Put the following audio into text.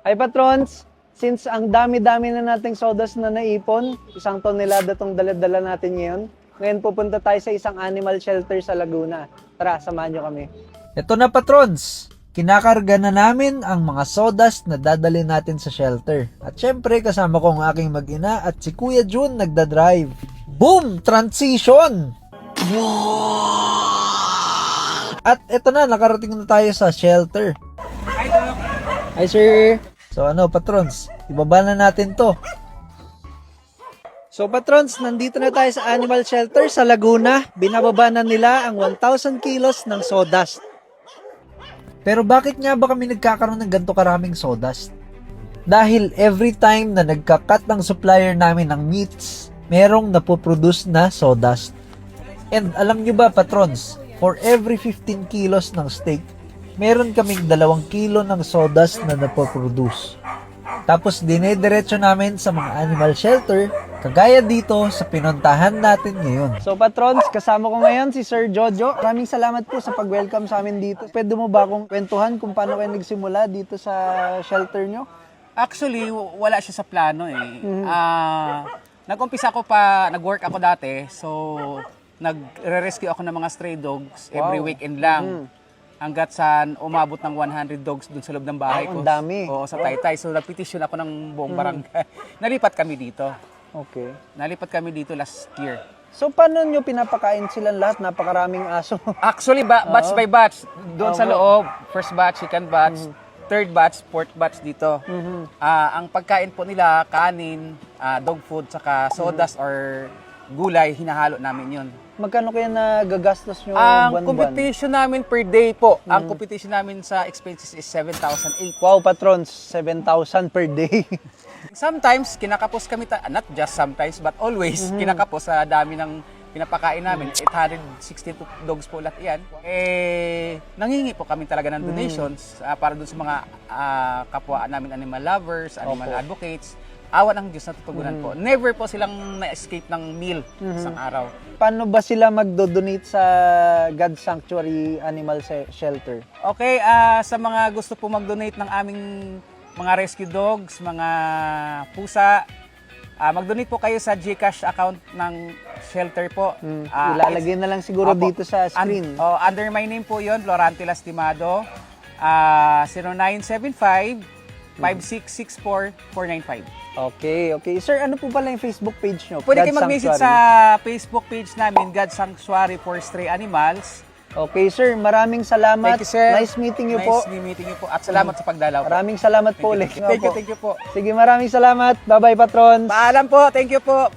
Ay patrons, since ang dami-dami na nating sodas na naipon, 1 tonelada tong dala-dala natin ngayon pupunta tayo sa isang animal shelter sa Laguna. Tara, samahan nyo kami. Ito na patrons, kinakarga na namin ang mga sodas na dadalhin natin sa shelter. At syempre kasama ko ang aking mag-ina at si Kuya Jun nagdadrive. Boom! Transition! At ito na, nakarating na tayo sa shelter. Hi sir! So ano patrons, ibaba na natin to. So patrons, nandito na tayo sa animal shelter sa Laguna. Binababa na nila ang 1,000 kilos ng sawdust. Pero bakit nga ba kami nagkakaroon ng ganito karaming sawdust? Dahil every time na nagkakat ng supplier namin ng meats, merong napoproduce na sawdust. And alam nyo ba patrons, for every 15 kilos ng steak, meron kaming 2 kilo ng sawdust na napoproduce. Tapos dinediretso namin sa mga animal shelter, kagaya dito sa pinuntahan natin ngayon. So patrons, kasama ko ngayon si Sir Jojo. Maraming salamat po sa pag-welcome sa amin dito. Pwede mo ba akong kwentuhan kung paano kayo nagsimula dito sa shelter nyo? Actually, wala siya sa plano eh. Nag-umpisa ako pa, nag-work ako dati, so nagre-rescue ako ng mga stray dogs every weekend lang. Hanggat sa umabot ng 100 dogs dun sa loob ng bahay ko. Ang dami. Oo, sa Taytay. So nagpetisyon ako ng buong barangay. Nalipat kami dito. Okay. Nalipat kami dito last year. So paano nyo pinapakain silang lahat? Napakaraming aso. Actually, batch by batch. Doon sa loob, first batch, second batch, third batch, fourth batch dito. Ang pagkain po nila, kanin, dog food, saka sawdust or gulay, hinahalo namin yun. Magkano kaya nagagastos nyo Ang buwan-buwan? competition namin per day po, ang competition namin sa expenses is 7,008. Wow, patrons, 7,000 per day. Sometimes, kinakapos kami, not just sometimes, but always, kinakapos sa dami ng pinapakain namin. 862 dogs po lahat yan. Nangingi po kami talaga ng donations para dun sa mga kapwa namin animal lovers, animal advocates. Awa ng Diyos na tutugunan po. Never po silang na-escape ng meal isang araw. Paano ba sila magdo-donate sa God Sanctuary Animal Shelter? Okay, sa mga gusto po mag-donate ng aming mga rescue dogs, mga pusa, mag-donate po kayo sa GCash account ng shelter po. Ilalagay na lang siguro Opo. dito sa screen. Under my name po yun, Florante Lastimado, 0975-5664-495. Okay. Sir, ano po pala yung Facebook page nyo? Pwede God kayo mag-visit Sanctuary. sa Facebook page namin, God Sanctuary for Stray Animals. Okay, sir. Maraming salamat. Thank you, sir. Nice meeting you po. Nice meeting you po. At salamat sa pagdalaw po. Maraming salamat po ulit. Thank you po. Sige, maraming salamat. Bye-bye, patrons. Paalam po. Thank you po.